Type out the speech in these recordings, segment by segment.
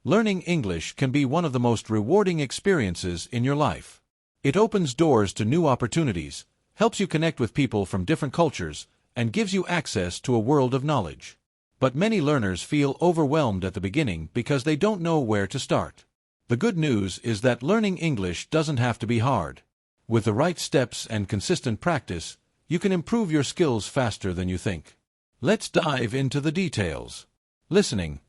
Learning English can be one of the most rewarding experiences in your life. It opens doors to new opportunities, helps you connect with people from different cultures, and gives you access to a world of knowledge. But many learners feel overwhelmed at the beginning because they don't know where to start. The good news is that learning English doesn't have to be hard. With the right steps and consistent practice, you can improve your skills faster than you think. Let's dive into the details. Listening.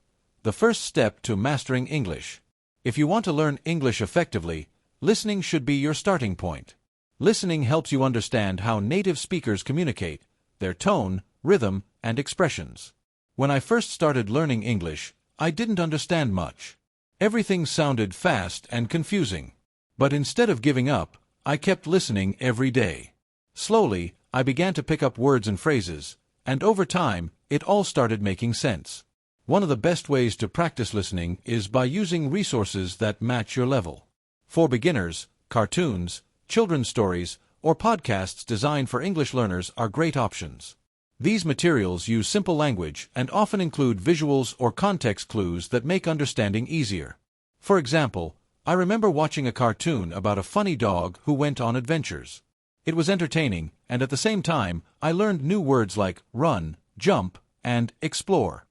The first step to mastering English. If you want to learn English effectively, listening should be your starting point. Listening helps you understand how native speakers communicate, their tone, rhythm, and expressions. When I first started learning English, I didn't understand much. Everything sounded fast and confusing. But instead of giving up, I kept listening every day. Slowly, I began to pick up words and phrases, and over time, it all started making sense. One of the best ways to practice listening is by using resources that match your level. For beginners, cartoons, children's stories, or podcasts designed for English learners are great options. These materials use simple language and often include visuals or context clues that make understanding easier. For example, I remember watching a cartoon about a funny dog who went on adventures. It was entertaining, and at the same time, I learned new words like run, jump, and explore.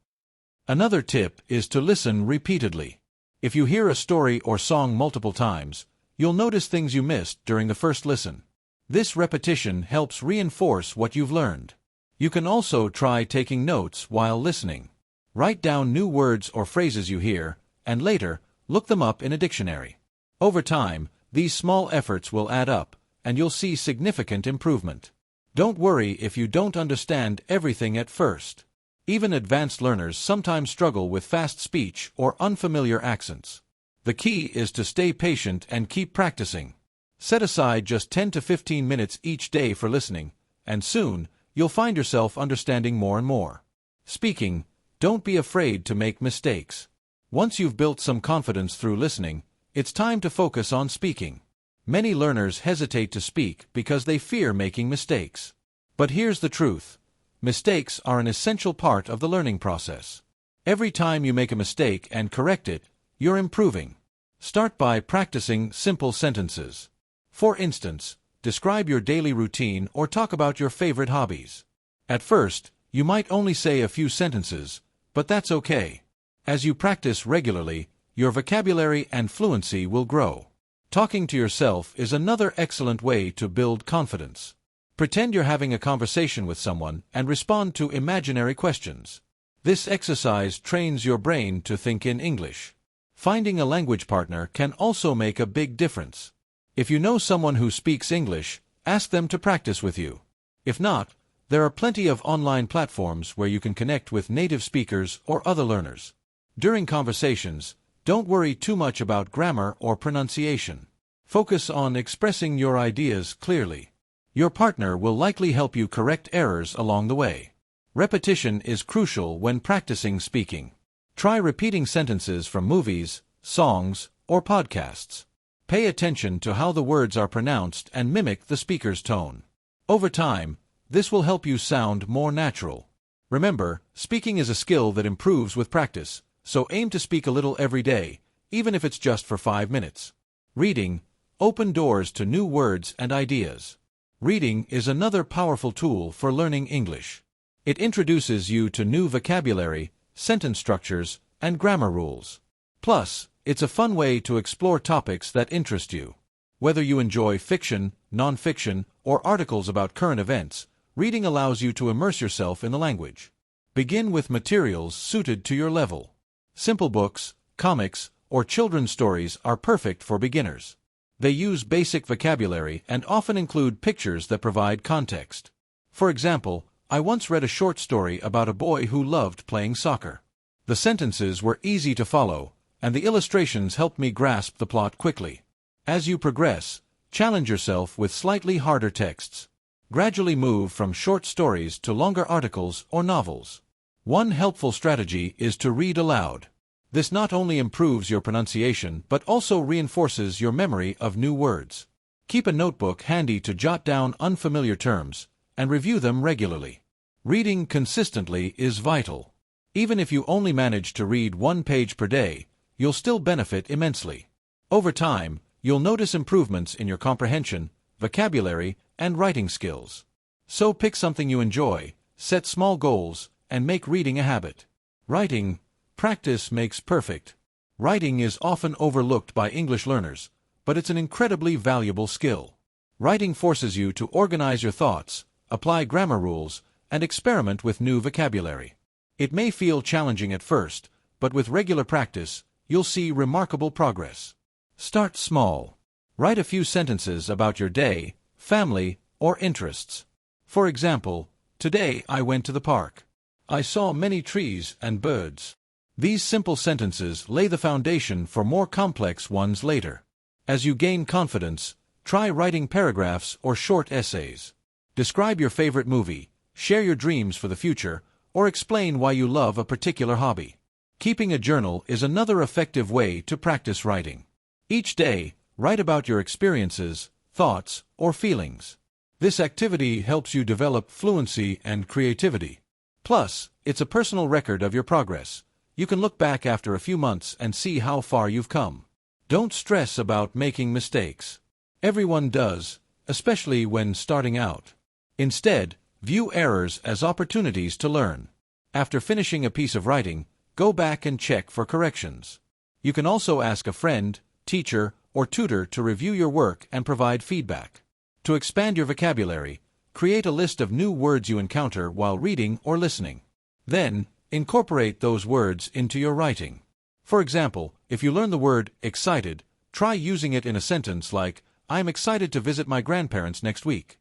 Another tip is to listen repeatedly. If you hear a story or song multiple times, you'll notice things you missed during the first listen. This repetition helps reinforce what you've learned. You can also try taking notes while listening. Write down new words or phrases you hear, and later, look them up in a dictionary. Over time, these small efforts will add up, and you'll see significant improvement. Don't worry if you don't understand everything at first. Even advanced learners sometimes struggle with fast speech or unfamiliar accents. The key is to stay patient and keep practicing. Set aside just 10 to 15 minutes each day for listening, and soon, you'll find yourself understanding more and more. Speaking. Don't be afraid to make mistakes. Once you've built some confidence through listening, it's time to focus on speaking. Many learners hesitate to speak because they fear making mistakes. But here's the truth. Mistakes are an essential part of the learning process. Every time you make a mistake and correct it, you're improving. Start by practicing simple sentences. For instance, describe your daily routine or talk about your favorite hobbies. At first, you might only say a few sentences, but that's okay. As you practice regularly, your vocabulary and fluency will grow. Talking to yourself is another excellent way to build confidence. Pretend you're having a conversation with someone and respond to imaginary questions. This exercise trains your brain to think in English. Finding a language partner can also make a big difference. If you know someone who speaks English, ask them to practice with you. If not, there are plenty of online platforms where you can connect with native speakers or other learners. During conversations, don't worry too much about grammar or pronunciation. Focus on expressing your ideas clearly. Your partner will likely help you correct errors along the way. Repetition is crucial when practicing speaking. Try repeating sentences from movies, songs, or podcasts. Pay attention to how the words are pronounced and mimic the speaker's tone. Over time, this will help you sound more natural. Remember, speaking is a skill that improves with practice, so aim to speak a little every day, even if it's just for 5 minutes. Reading. Open doors to new words and ideas. Reading is another powerful tool for learning English. It introduces you to new vocabulary, sentence structures, and grammar rules. Plus, it's a fun way to explore topics that interest you. Whether you enjoy fiction, non-fiction, or articles about current events, reading allows you to immerse yourself in the language. Begin with materials suited to your level. Simple books, comics, or children's stories are perfect for beginners. They use basic vocabulary and often include pictures that provide context. For example, I once read a short story about a boy who loved playing soccer. The sentences were easy to follow, and the illustrations helped me grasp the plot quickly. As you progress, challenge yourself with slightly harder texts. Gradually move from short stories to longer articles or novels. One helpful strategy is to read aloud. This not only improves your pronunciation but also reinforces your memory of new words. Keep a notebook handy to jot down unfamiliar terms, and review them regularly. Reading consistently is vital. Even if you only manage to read 1 page per day, you'll still benefit immensely. Over time, you'll notice improvements in your comprehension, vocabulary, and writing skills. So pick something you enjoy, set small goals, and make reading a habit. Writing. Practice makes perfect. Writing is often overlooked by English learners, but it's an incredibly valuable skill. Writing forces you to organize your thoughts, apply grammar rules, and experiment with new vocabulary. It may feel challenging at first, but with regular practice, you'll see remarkable progress. Start small. Write a few sentences about your day, family, or interests. For example, today I went to the park. I saw many trees and birds. These simple sentences lay the foundation for more complex ones later. As you gain confidence, try writing paragraphs or short essays. Describe your favorite movie, share your dreams for the future, or explain why you love a particular hobby. Keeping a journal is another effective way to practice writing. Each day, write about your experiences, thoughts, or feelings. This activity helps you develop fluency and creativity. Plus, it's a personal record of your progress. You can look back after a few months and see how far you've come. Don't stress about making mistakes. Everyone does, especially when starting out. Instead, view errors as opportunities to learn. After finishing a piece of writing, go back and check for corrections. You can also ask a friend, teacher, or tutor to review your work and provide feedback. To expand your vocabulary, create a list of new words you encounter while reading or listening. Then, incorporate those words into your writing. For example, if you learn the word excited, try using it in a sentence like, "I am excited to visit my grandparents next week."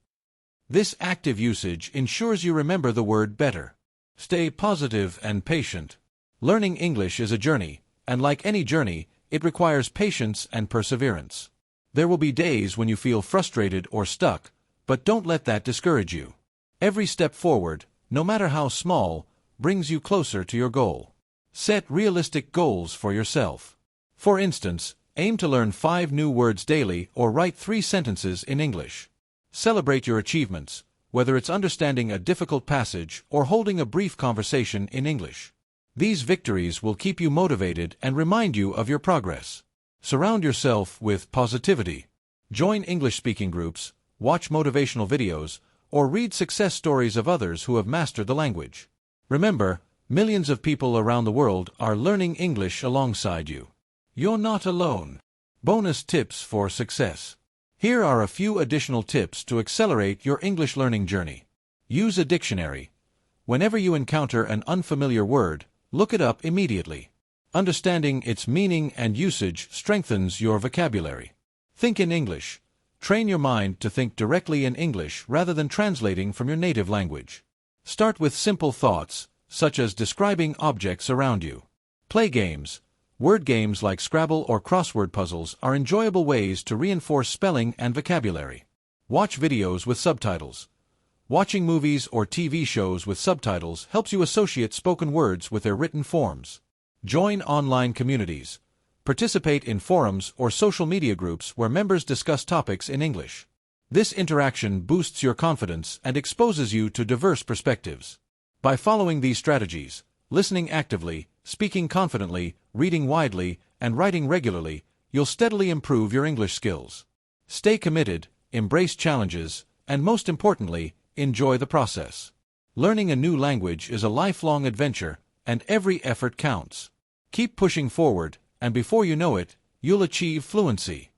This active usage ensures you remember the word better. Stay positive and patient. Learning English is a journey, and like any journey, it requires patience and perseverance. There will be days when you feel frustrated or stuck, but don't let that discourage you. Every step forward, no matter how small, brings you closer to your goal. Set realistic goals for yourself. For instance, aim to learn 5 new words daily or write 3 sentences in English. Celebrate your achievements, whether it's understanding a difficult passage or holding a brief conversation in English. These victories will keep you motivated and remind you of your progress. Surround yourself with positivity. Join English-speaking groups, watch motivational videos, or read success stories of others who have mastered the language. Remember, millions of people around the world are learning English alongside you. You're not alone. Bonus tips for success. Here are a few additional tips to accelerate your English learning journey. Use a dictionary. Whenever you encounter an unfamiliar word, look it up immediately. Understanding its meaning and usage strengthens your vocabulary. Think in English. Train your mind to think directly in English rather than translating from your native language. Start with simple thoughts, such as describing objects around you. Play games. Word games like Scrabble or crossword puzzles are enjoyable ways to reinforce spelling and vocabulary. Watch videos with subtitles. Watching movies or TV shows with subtitles helps you associate spoken words with their written forms. Join online communities. Participate in forums or social media groups where members discuss topics in English. This interaction boosts your confidence and exposes you to diverse perspectives. By following these strategies, listening actively, speaking confidently, reading widely, and writing regularly, you'll steadily improve your English skills. Stay committed, embrace challenges, and most importantly, enjoy the process. Learning a new language is a lifelong adventure, and every effort counts. Keep pushing forward, and before you know it, you'll achieve fluency.